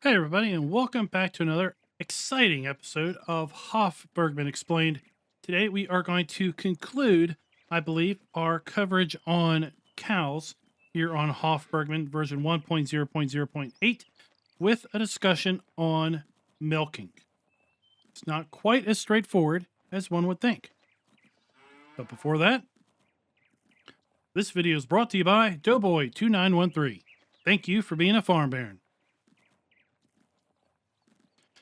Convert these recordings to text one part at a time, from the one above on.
Hey, everybody, and welcome back to another exciting episode of Hof Bergmann Explained. Today, we are going to conclude, I believe, our coverage on cows here on Hof Bergmann version 1.0.0.8 with a discussion on milking. It's not quite as straightforward as one would think. But before that, this video is brought to you by Doughboy2913. Thank you for being a farm baron.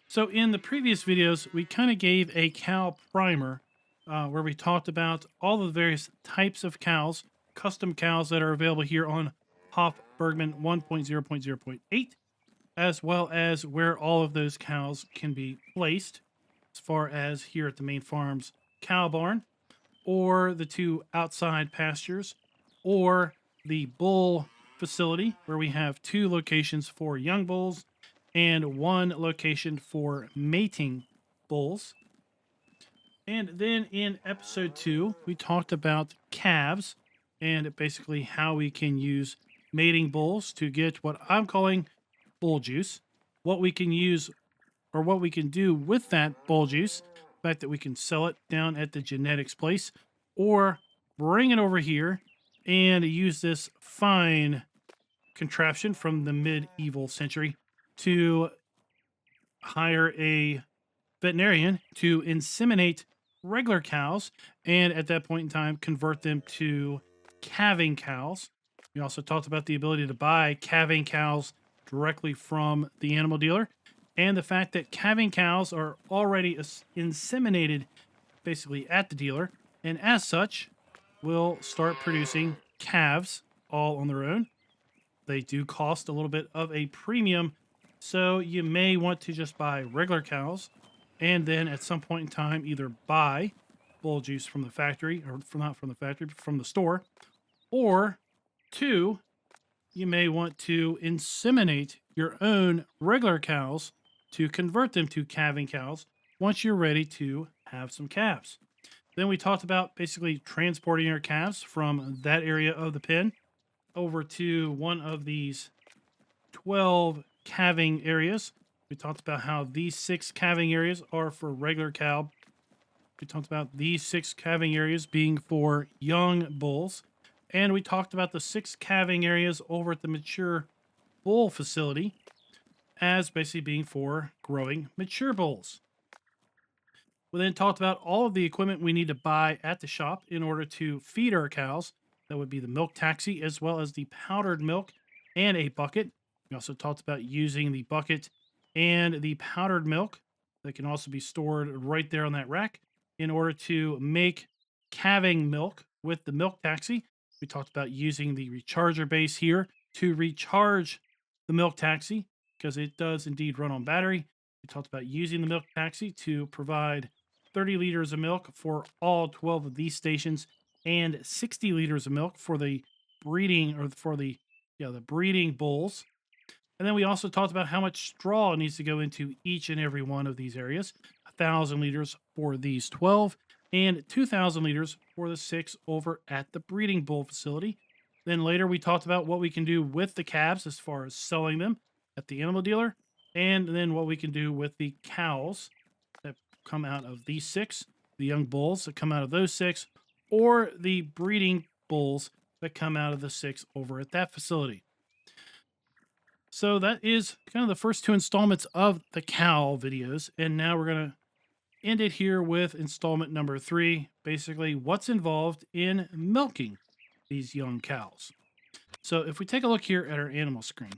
So in the previous videos, we kind of gave a cow primer where we talked about all the various types of cows, custom cows that are available here on Hof Bergmann 1.0.0.8, as well as where all of those cows can be placed, as far as here at the main farm's cow barn, or the two outside pastures, or the bull facility, where we have two locations for young bulls and one location for mating bulls. And then in episode 2, we talked about calves and basically how we can use mating bulls to get what I'm calling bull juice, what we can use or what we can do with that bull juice, the fact that we can sell it down at the genetics place or bring it over here and use this fine contraption from the medieval century to hire a veterinarian to inseminate regular cows and at that point in time convert them to calving cows. We also talked about the ability to buy calving cows directly from the animal dealer and the fact that calving cows are already inseminated basically at the dealer and as such will start producing calves all on their own. They do cost a little bit of a premium, so you may want to just buy regular cows and then at some point in time either buy bull juice from the factory or not from the factory, but from the store, or two, you may want to inseminate your own regular cows to convert them to calving cows once you're ready to have some calves. Then we talked about basically transporting your calves from that area of the pen over to one of these 12 calving areas. We talked about how these 6 calving areas are for regular cow. We talked about these 6 calving areas being for young bulls. And we talked about the 6 calving areas over at the mature bull facility as basically being for growing mature bulls. We then talked about all of the equipment we need to buy at the shop in order to feed our cows. That would be the milk taxi as well as the powdered milk and a bucket. We also talked about using the bucket and the powdered milk that can also be stored right there on that rack in order to make calving milk with the milk taxi. We talked about using the recharger base here to recharge the milk taxi because it does indeed run on battery. We talked about using the milk taxi to provide 30 liters of milk for all 12 of these stations and 60 liters of milk for the breeding or for the breeding bulls. And then we also talked about how much straw needs to go into each and every one of these areas. 1,000 liters for these 12 and 2,000 liters for the 6 over at the breeding bull facility. Then later we talked about what we can do with the calves as far as selling them at the animal dealer, and then what we can do with the cows that come out of these 6, the young bulls that come out of those 6, or the breeding bulls that come out of the 6 over at that facility. So that is kind of the first 2 installments of the cow videos. And now we're going to end it here with installment number 3, basically what's involved in milking these young cows. So if we take a look here at our animal screen,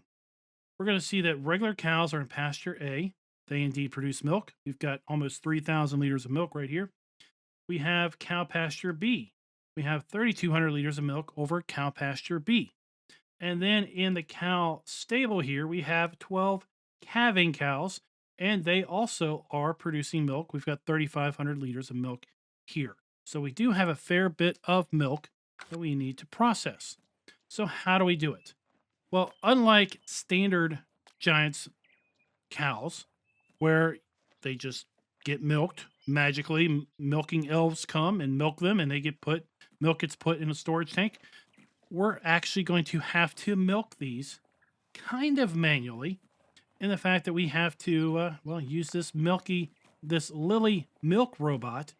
we're going to see that regular cows are in pasture A. They indeed produce milk. We've got almost 3,000 liters of milk right here. We have cow pasture B. We have 3,200 liters of milk over cow pasture B. And then in the cow stable here, we have 12 calving cows, and they also are producing milk. We've got 3,500 liters of milk here. So we do have a fair bit of milk that we need to process. So how do we do it? Well, unlike standard Giants cows, where they just get milked magically, milking elves come and milk them, and milk gets put in a storage tank. We're actually going to have to milk these kind of manually in the fact that we have to, well, use this Lily milk robot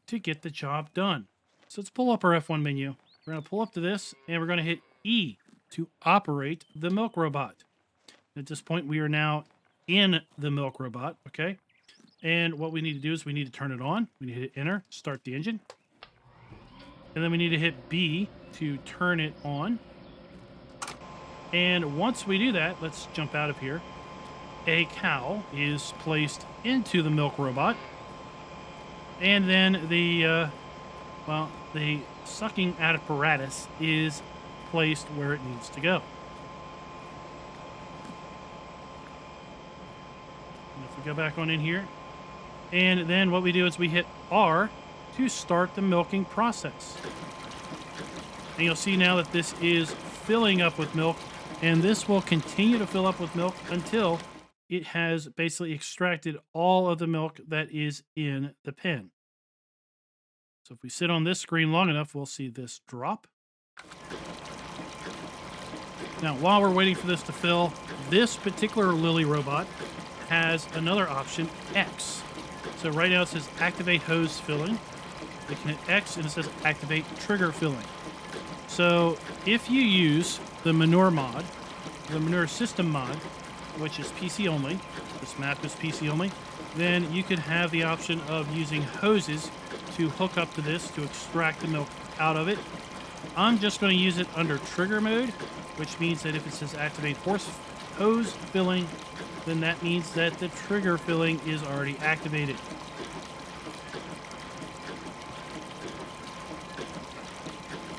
to get the job done. So let's pull up our F1 menu. We're going to pull up to this, and we're going to hit E to operate the milk robot. At this point, we are now in the milk robot, okay? And what we need to do is we need to turn it on. We need to hit enter, start the engine. And then we need to hit B to turn it on. And once we do that, let's jump out of here. A cow is placed into the milk robot. And then the sucking apparatus is placed where it needs to go. And if we go back on in here, and then what we do is we hit R to start the milking process. And you'll see now that this is filling up with milk, and this will continue to fill up with milk until it has basically extracted all of the milk that is in the pen. So if we sit on this screen long enough, we'll see this drop. Now, while we're waiting for this to fill, this particular Lily robot has another option, X. So right now it says activate hose filling. We can hit X and it says activate trigger filling. So if you use the manure mod, the manure system mod, which is PC only, this map is PC only, then you could have the option of using hoses to hook up to this to extract the milk out of it. I'm just going to use it under trigger mode, which means that if it says activate hose filling, then that means that the trigger filling is already activated.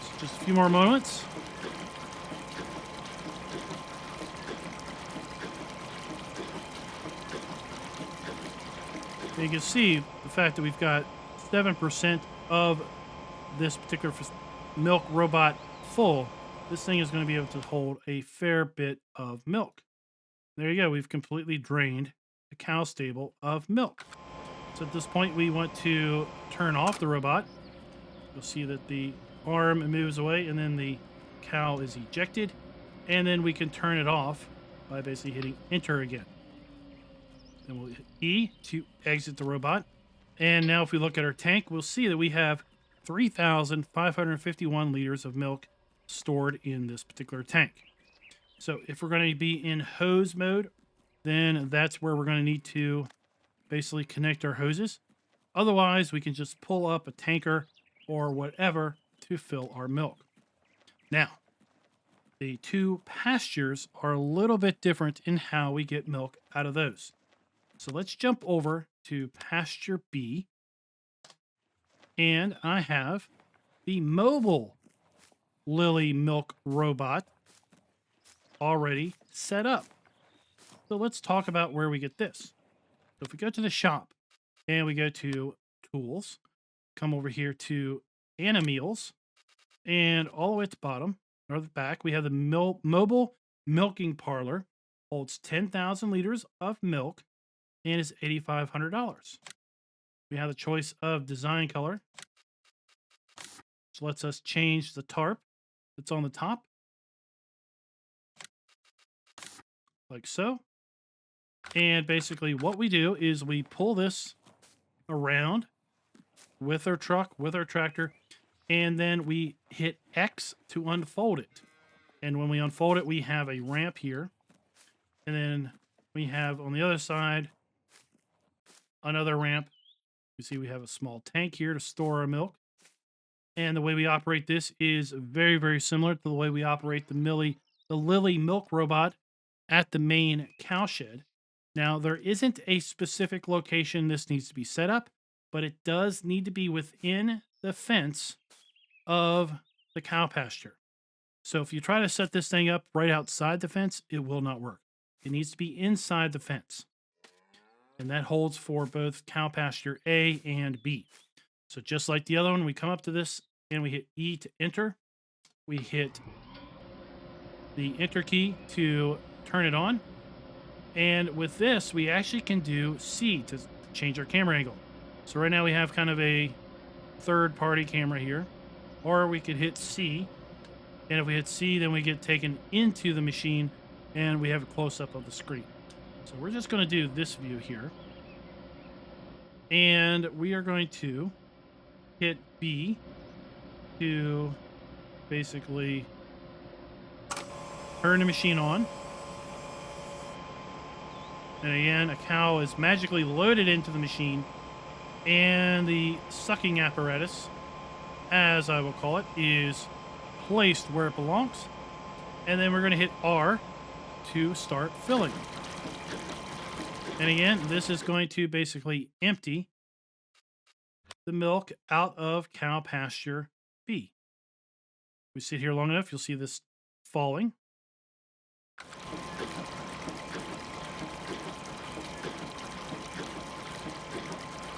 So just a few more moments. And you can see the fact that we've got 7% of this particular milk robot full. This thing is going to be able to hold a fair bit of milk. There you go. We've completely drained the cow stable of milk. So at this point, we want to turn off the robot. You'll see that the arm moves away and then the cow is ejected. And then we can turn it off by basically hitting enter again. Then we'll hit E to exit the robot. And now if we look at our tank, we'll see that we have 3,551 liters of milk stored in this particular tank. So if we're going to be in hose mode, then that's where we're going to need to basically connect our hoses. Otherwise, we can just pull up a tanker or whatever to fill our milk. Now, the two pastures are a little bit different in how we get milk out of those. So let's jump over to pasture B. And I have the mobile Lily milk robot already set up. So let's talk about where we get this. So if we go to the shop and we go to tools, come over here to Animeals, and all the way at the bottom or the back, we have the mobile milking parlor, holds 10,000 liters of milk and is $8,500. We have the choice of design color, which lets us change the tarp that's on the top, like so. And basically what we do is we pull this around with our truck, with our tractor, and then we hit X to unfold it. And when we unfold it, we have a ramp here. And then we have on the other side another ramp. You see we have a small tank here to store our milk. And the way we operate this is very, very similar to the way we operate the Lily milk robot at the main cow shed. Now, there isn't a specific location this needs to be set up, but it does need to be within the fence of the cow pasture. So if you try to set this thing up right outside the fence, it will not work. It needs to be inside the fence. And that holds for both cow pasture A and B. So just like the other one, we come up to this and we hit E to enter. We hit the enter key to turn it on. And with this, we actually can do C to change our camera angle. So right now we have kind of a third-party camera here. Or we could hit C. And if we hit C, then we get taken into the machine and we have a close-up of the screen. So we're just going to do this view here. And we are going to hit B to basically turn the machine on. And again, a cow is magically loaded into the machine, and the sucking apparatus, as I will call it, is placed where it belongs. And then we're going to hit R to start filling. And again, this is going to basically empty the milk out of cow pasture B. We sit here long enough, you'll see this falling.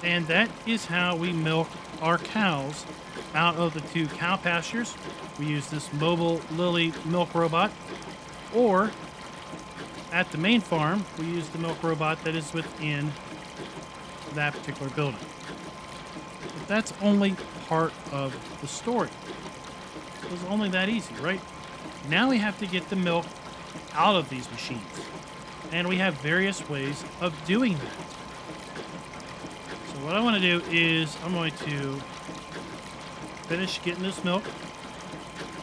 And that is how we milk our cows out of the 2 cow pastures. We use this mobile Lily milk robot, or at the main farm, we use the milk robot that is within that particular building. But that's only part of the story. It was only that easy, right? Now we have to get the milk out of these machines. And we have various ways of doing that. So what I want to do is I'm going to finish getting this milk.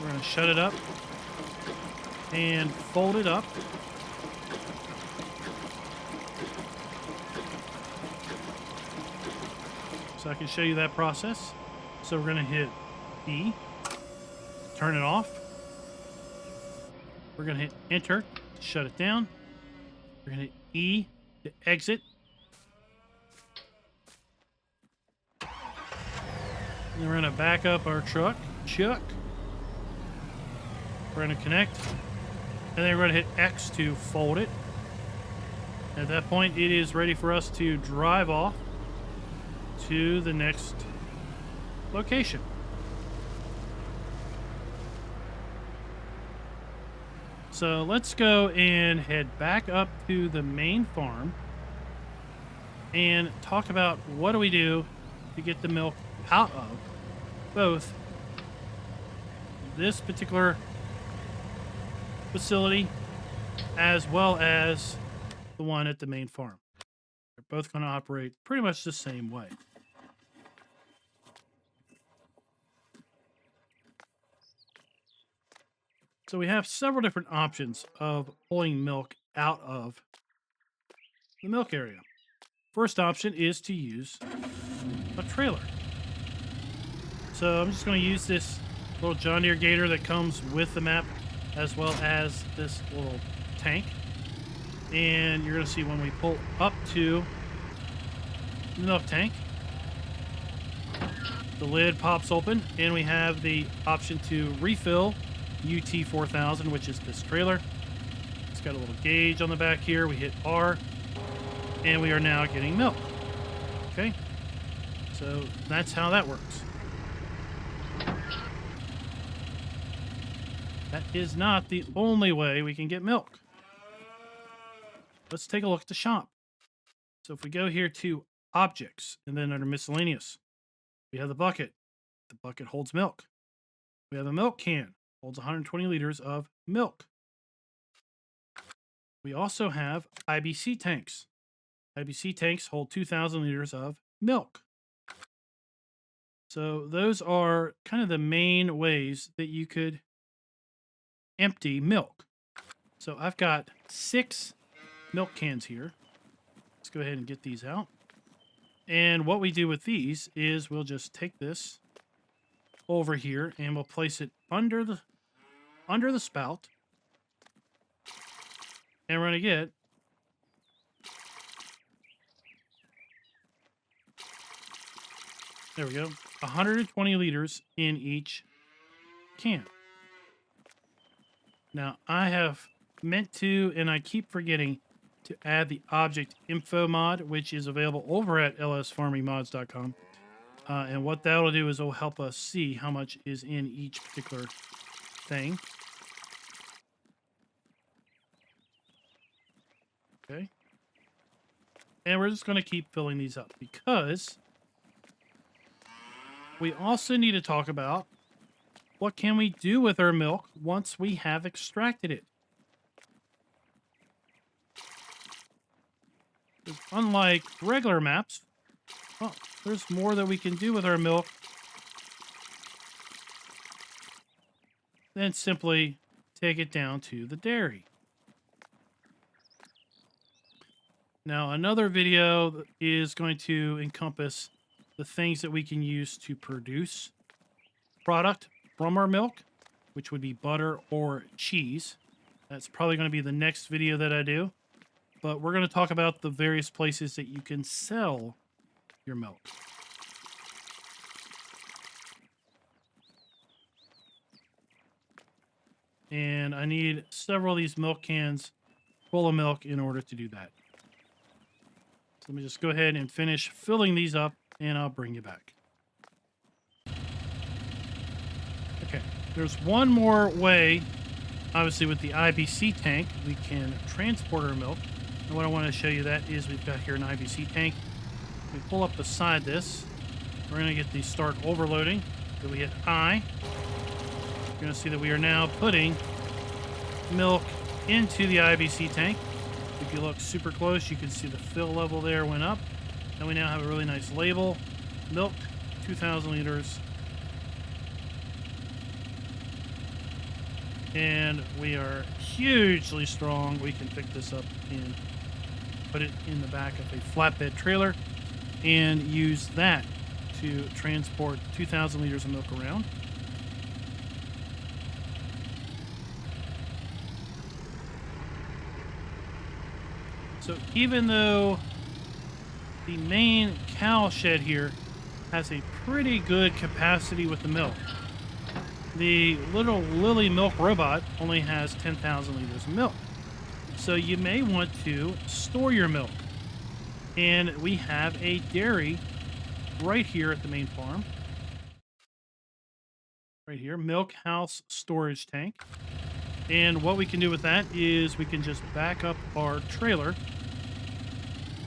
We're going to shut it up and fold it up. So I can show you that process. So we're going to hit B, turn it off. We're going to hit enter to shut it down. We're going to hit E to exit. And then we're going to back up our truck. We're going to connect. And then we're going to hit X to fold it. At that point, it is ready for us to drive off to the next location. So let's go and head back up to the main farm and talk about what do we do to get the milk out of both this particular facility as well as the one at the main farm. They're both going to operate pretty much the same way. So we have several different options of pulling milk out of the milk area. First option is to use a trailer. So I'm just going to use this little John Deere Gator that comes with the map, as well as this little tank. And you're going to see when we pull up to the milk tank, the lid pops open, and we have the option to refill UT4000, which is this trailer. It's got a little gauge on the back here. We hit R, and we are now getting milk. Okay, so that's how that works. That is not the only way we can get milk. Let's take a look at the shop. So if we go here to Objects, and then under Miscellaneous, we have the bucket. The bucket holds milk. We have a milk can. Holds 120 liters of milk. We also have IBC tanks. IBC tanks hold 2,000 liters of milk. So those are kind of the main ways that you could empty milk. So I've got 6 milk cans here. Let's go ahead and get these out. And what we do with these is we'll just take this over here and we'll place it under the spout, and we're going to get there we go, 120 liters in each can. Now I have meant to, and I keep forgetting to add the object info mod, which is available over at lsfarmingmods.com. And what that'll do is it'll help us see how much is in each particular thing. Okay. And we're just going to keep filling these up because we also need to talk about what can we do with our milk once we have extracted it. 'Cause unlike regular maps, well, there's more that we can do with our milk than simply take it down to the dairy. Now, another video is going to encompass the things that we can use to produce product from our milk, which would be butter or cheese. That's probably going to be the next video that I do. But we're going to talk about the various places that you can sell your milk. And I need several of these milk cans full of milk in order to do that. So let me just go ahead and finish filling these up, and I'll bring you back. Okay, there's one more way, obviously with the Ibc tank, we can transport our milk. And what I want to show you that is we've got here an Ibc tank. We pull up beside this. We're going to get the start overloading. Then we hit I. You're going to see that we are now putting milk into the Ibc tank. If you look super close, you can see the fill level there went up. And we now have a really nice label. Milk, 2,000 liters. And we are hugely strong. We can pick this up and put it in the back of a flatbed trailer and use that to transport 2,000 liters of milk around. So even though the main cow shed here has a pretty good capacity with the milk, the little Lily milk robot only has 10,000 liters of milk. So you may want to store your milk. And we have a dairy right here at the main farm. Right here, milk house storage tank. And what we can do with that is we can just back up our trailer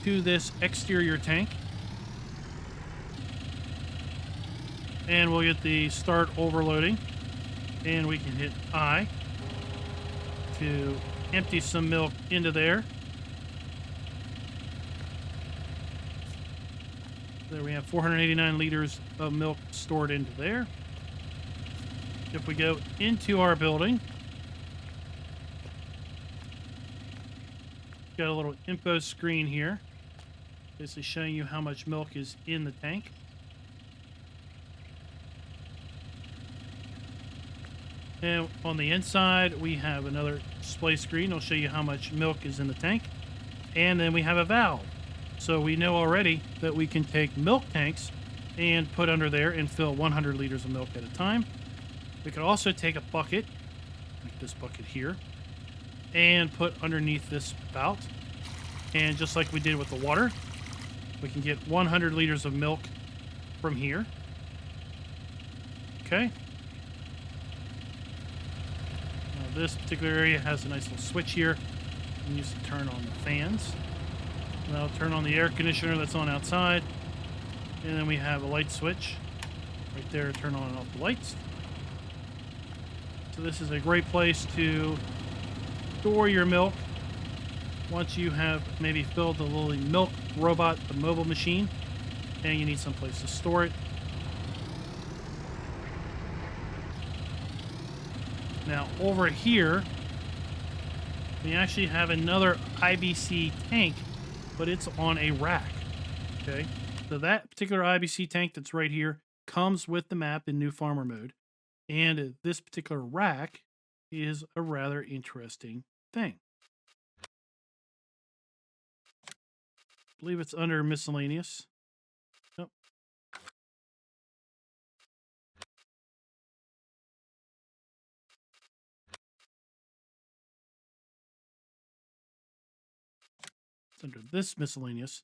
to this exterior tank. And we'll get the start overloading. And we can hit I to empty some milk into there. There we have 489 liters of milk stored into there. If we go into our building, got a little info screen here. This is showing you how much milk is in the tank. And on the inside, we have another display screen. It'll show you how much milk is in the tank. And then we have a valve. So we know already that we can take milk tanks and put under there and fill 100 liters of milk at a time. We could also take a bucket, like this bucket here, and put underneath this spout. And just like we did with the water, we can get 100 liters of milk from here. Okay. This particular area has a nice little switch here. You can use to turn on the fans. And that'll turn on the air conditioner that's on outside. And then we have a light switch right there to turn on and off the lights. So this is a great place to store your milk once you have maybe filled the little milk robot, the mobile machine, and you need someplace to store it. Now over here, we actually have another Ibc tank, but it's on a rack. Okay, so that particular Ibc tank that's right here comes with the map in New Farmer mode, and this particular rack is a rather interesting thing. I believe it's under miscellaneous. Nope. Under this miscellaneous,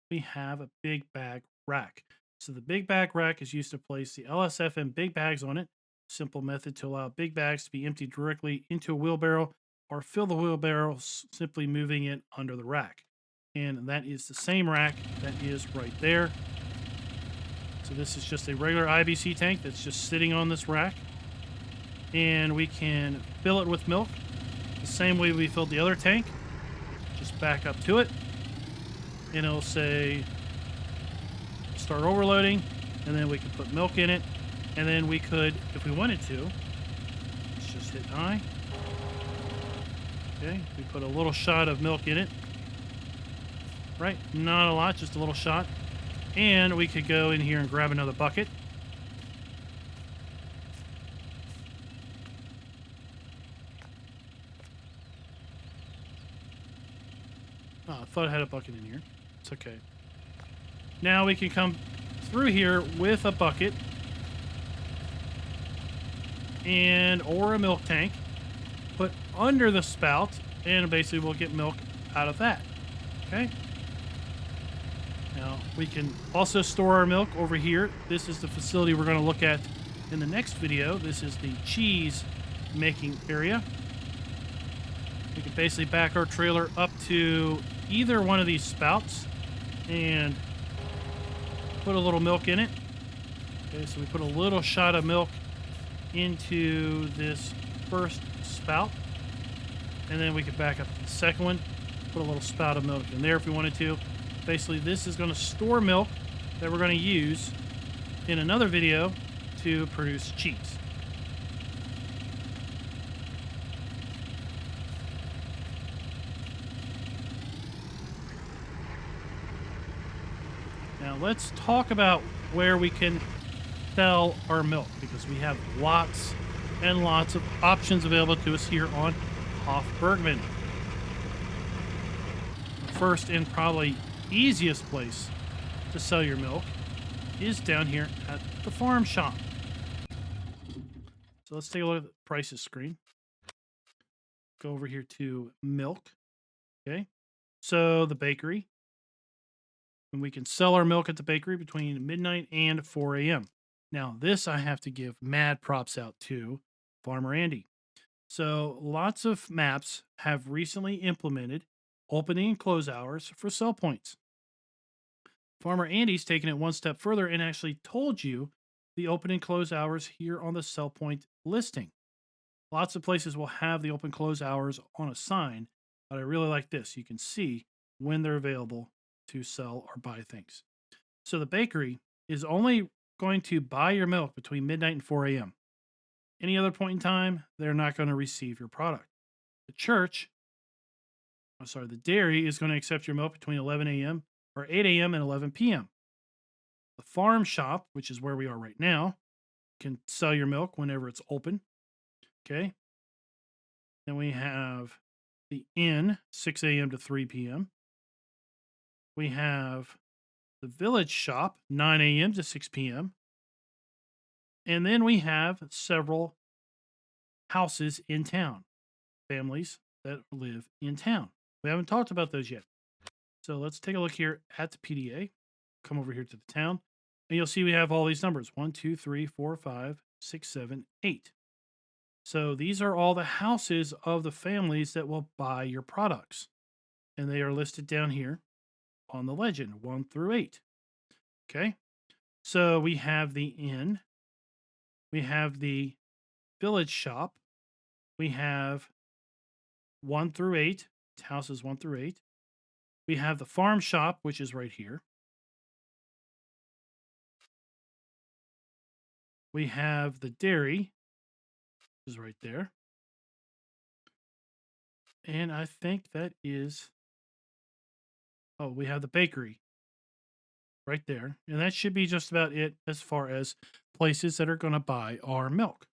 we have a big bag rack. So the big bag rack is used to place the LSF and big bags on it. Simple method to allow big bags to be emptied directly into a wheelbarrow or fill the wheelbarrow simply moving it under the rack. And that is the same rack that is right there. So this is just a regular Ibc tank that's just sitting on this rack. And we can fill it with milk the same way we filled the other tank. Just back up to it. and it'll say start overloading, and then we can put milk in it, and then we could, if we wanted to, let's just hit I. Okay, we put a little shot of milk in it. Right, not a lot, just a little shot. And we could go in here and grab another bucket. Oh, I thought I had a bucket in here. It's okay. Now we can come through here with a bucket and or a milk tank, put under the spout, and basically we'll get milk out of that. Okay. Now we can also store our milk over here. This is the facility we're going to look at in the next video. This is the cheese making area. We can basically back our trailer up to either one of these spouts and put a little milk in it. Okay, so we put a little shot of milk into this first spout, and then we can back up to the second one, put a little spout of milk in there if we wanted to. Basically, this is going to store milk that we're going to use in another video to produce cheese. Now let's talk about where we can sell our milk, because we have lots and lots of options available to us here on Hof Bergmann. The first and probably easiest place to sell your milk is down here at the farm shop. So let's take a look at the prices screen. Go over here to milk. Okay. So the bakery. And we can sell our milk at the bakery between midnight and 4 a.m. Now, this I have to give mad props out to Farmer Andy. So lots of maps have recently implemented opening and close hours for sell points. Farmer Andy's taken it one step further and actually told you the open and close hours here on the sell point listing. Lots of places will have the open close hours on a sign, but I really like this. You can see when they're available to sell or buy things. So the bakery is only going to buy your milk between midnight and 4 a.m. Any other point in time, they're not going to receive your product. The dairy is going to accept your milk between 11 a.m. or 8 a.m. and 11 p.m. The farm shop, which is where we are right now, can sell your milk whenever it's open. Okay. Then we have the inn, 6 a.m. to 3 p.m. We have the village shop, 9 a.m. to 6 p.m. And then we have several houses in town, families that live in town. We haven't talked about those yet. So let's take a look here at the PDA. Come over here to the town, and you'll see we have all these numbers: 1, 2, 3, 4, 5, 6, 7, 8. So these are all the houses of the families that will buy your products, and they are listed down here on the legend, 1 through 8. Okay, so we have the inn, we have the village shop, we have 1 through 8, houses 1 through 8. We have the farm shop, which is right here. We have the dairy, which is right there. And I think that is, oh, we have the bakery right there. And that should be just about it as far as places that are going to buy our milk.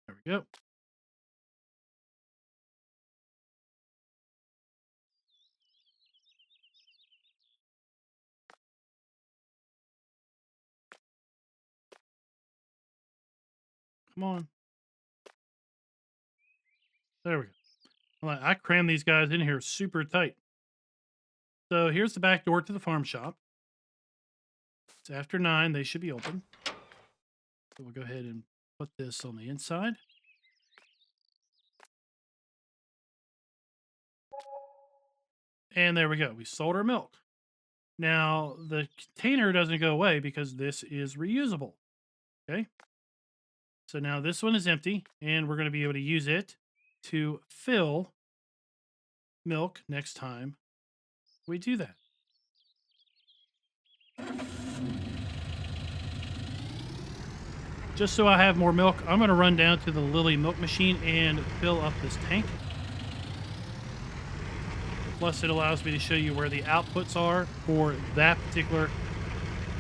There we go. Come on. There we go. I crammed these guys in here super tight. So here's the back door to the farm shop. It's after 9. They should be open. So we'll go ahead and put this on the inside. And there we go. We sold our milk. Now, the container doesn't go away because this is reusable. Okay. So now this one is empty, and we're going to be able to use it to fill milk next time we do that. Just so I have more milk, I'm going to run down to the Lily milk machine and fill up this tank. Plus, it allows me to show you where the outputs are for that particular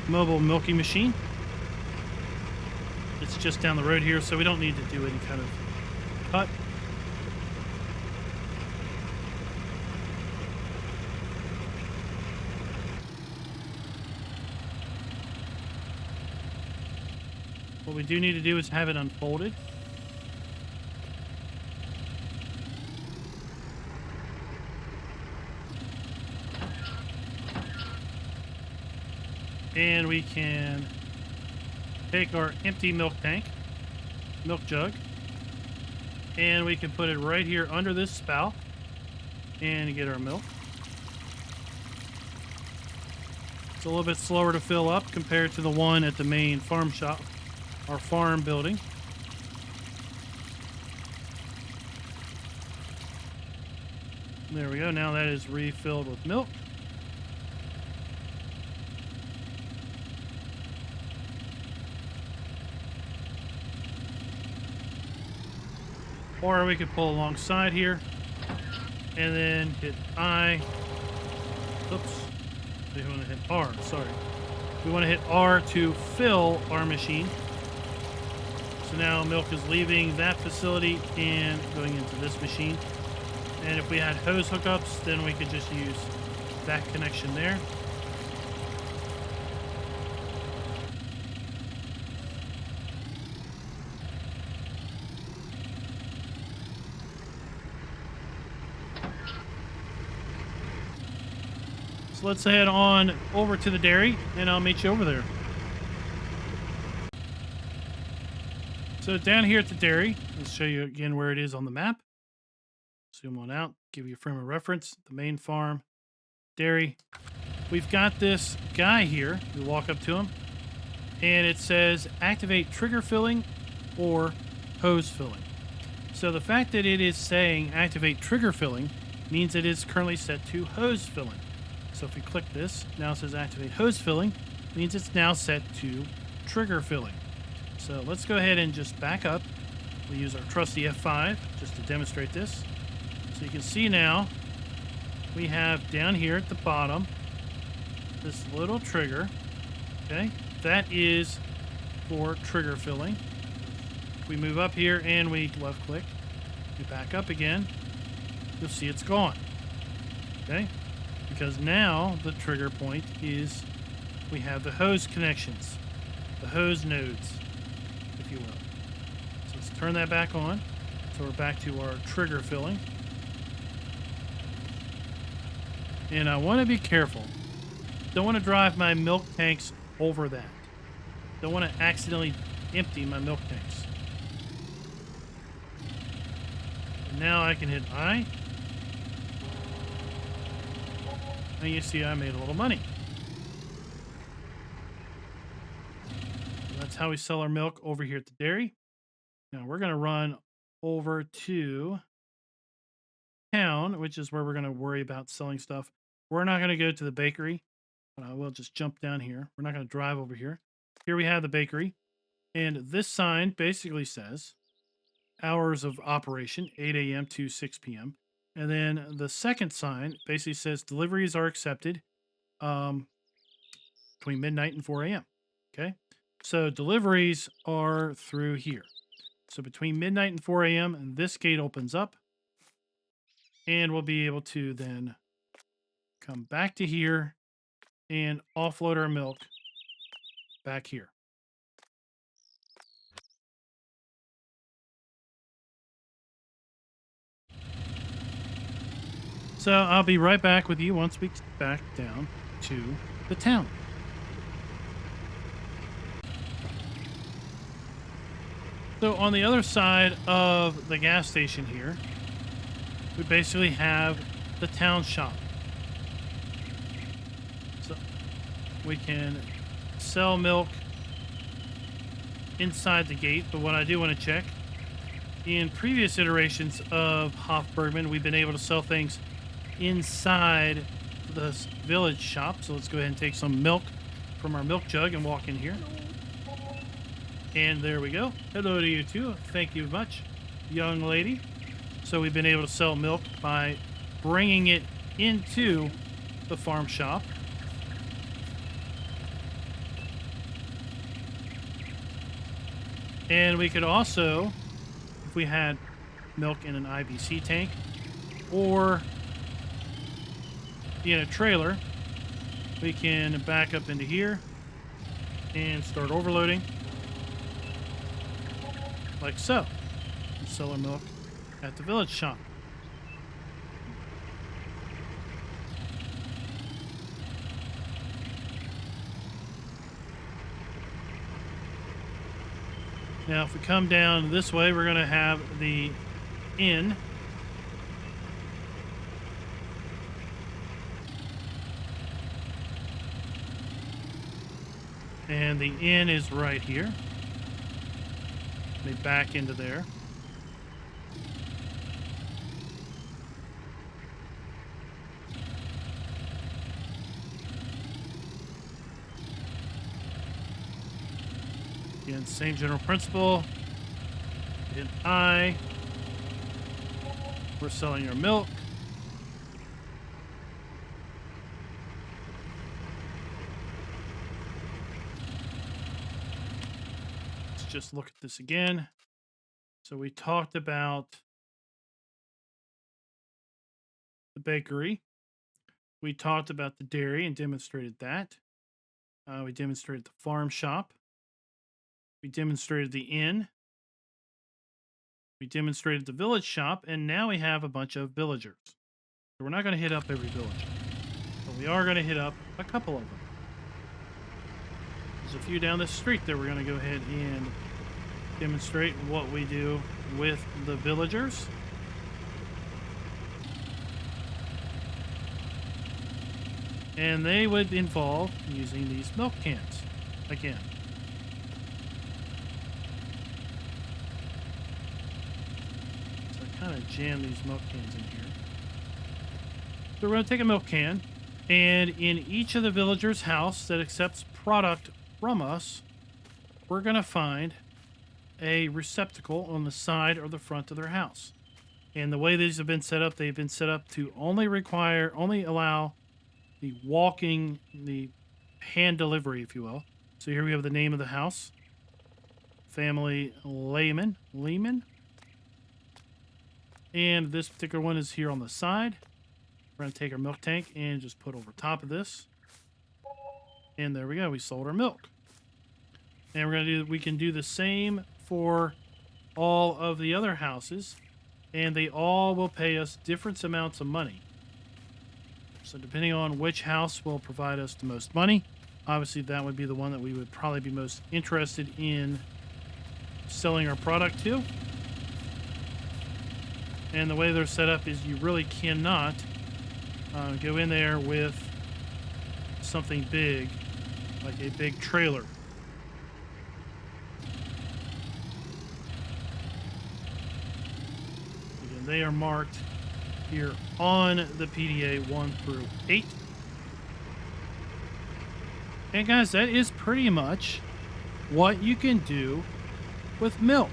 mobile milking machine. It's just down the road here, so we don't need to do any kind of cut. What we do need to do is have it unfolded. And we can take our empty milk tank, milk jug, and we can put it right here under this spout and get our milk. It's a little bit slower to fill up compared to the one at the main farm shop, our farm building. There we go. Now that is refilled with milk. Or we could pull alongside here and then hit I. Oops. We want to hit R, sorry. We want to hit R to fill our machine. So now milk is leaving that facility and going into this machine. And if we had hose hookups, then we could just use that connection there. So let's head on over to the dairy, and I'll meet you over there. So down here at the dairy, let's show you again where it is on the map. Zoom on out, give you a frame of reference, the main farm, dairy. We've got this guy here. We walk up to him, and it says activate trigger filling or hose filling. So the fact that it is saying activate trigger filling means it is currently set to hose filling. So if we click this, now it says activate hose filling, means it's now set to trigger filling. So let's go ahead and just back up. We'll use our trusty F5 just to demonstrate this. So you can see now we have down here at the bottom this little trigger. Okay, that is for trigger filling. If we move up here and we left click, we back up again, you'll see it's gone. Okay, because now the trigger point is we have the hose connections, the hose nodes, if you will. So let's turn that back on. So we're back to our trigger filling. And I want to be careful. Don't want to drive my milk tanks over that. Don't want to accidentally empty my milk tanks. And now I can hit I. And you see I made a little money. So that's how we sell our milk over here at the dairy. Now we're going to run over to town, which is where we're going to worry about selling stuff. We're not going to go to the bakery, but I will just jump down here. We're not going to drive over here. Here we have the bakery. And this sign basically says hours of operation, 8 a.m. to 6 p.m. And then the second sign basically says deliveries are accepted between midnight and 4 a.m. Okay, so deliveries are through here. So between midnight and 4 a.m., this gate opens up, and we'll be able to then come back to here and offload our milk back here. So I'll be right back with you once we get back down to the town. So on the other side of the gas station here, we basically have the town shop. So we can sell milk inside the gate, but what I do want to check, in previous iterations of Hof Bergmann, we've been able to sell things inside the village shop. So let's go ahead and take some milk from our milk jug and walk in here. And there we go. Hello to you too. Thank you much, young lady. So we've been able to sell milk by bringing it into the farm shop. And we could also, if we had milk in an IBC tank or in a trailer, we can back up into here and start overloading like so, and sell our milk at the village shop. Now, if we come down this way, we're going to have the inn. And the inn is right here. Let me back into there. Again, same general principle. Hit I. We're selling our milk. Let's just look at this again. So we talked about the bakery. We talked about the dairy and demonstrated that. We demonstrated the farm shop. We demonstrated the inn. We demonstrated the village shop, and now we have a bunch of villagers. So we're not going to hit up every villager, but we are going to hit up a couple of them. There's a few down the street that we're going to go ahead and demonstrate what we do with the villagers. And they would involve using these milk cans again. Kind of jam these milk cans in here. So we're going to take a milk can, and in each of the villagers' house that accepts product from us, we're going to find a receptacle on the side or the front of their house. And the way these have been set up, they've been set up to only allow the hand delivery, if you will. So here we have the name of the house, family Lehman. And this particular one is here on the side. We're going to take our milk tank and just put over top of this. And there we go. We sold our milk. And we can do the same for all of the other houses. And they all will pay us different amounts of money. So depending on which house will provide us the most money, obviously that would be the one that we would probably be most interested in selling our product to. And the way they're set up is you really cannot go in there with something big, like a big trailer. Again, they are marked here on the PDA 1 through 8. And guys, that is pretty much what you can do with milk.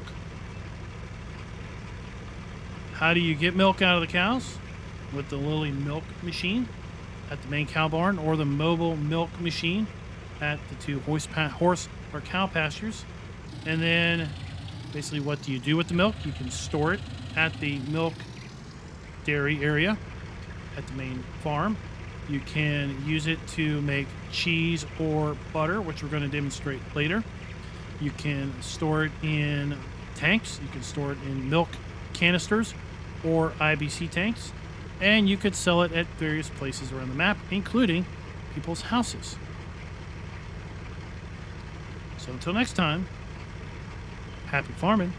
How do you get milk out of the cows? With the Lily milk machine at the main cow barn, or the mobile milk machine at the two horse or cow pastures. And then basically, what do you do with the milk? You can store it at the milk dairy area at the main farm. You can use it to make cheese or butter, which we're going to demonstrate later. You can store it in tanks. You can store it in milk canisters or IBC tanks, and you could sell it at various places around the map, including people's houses. So until next time, happy farming.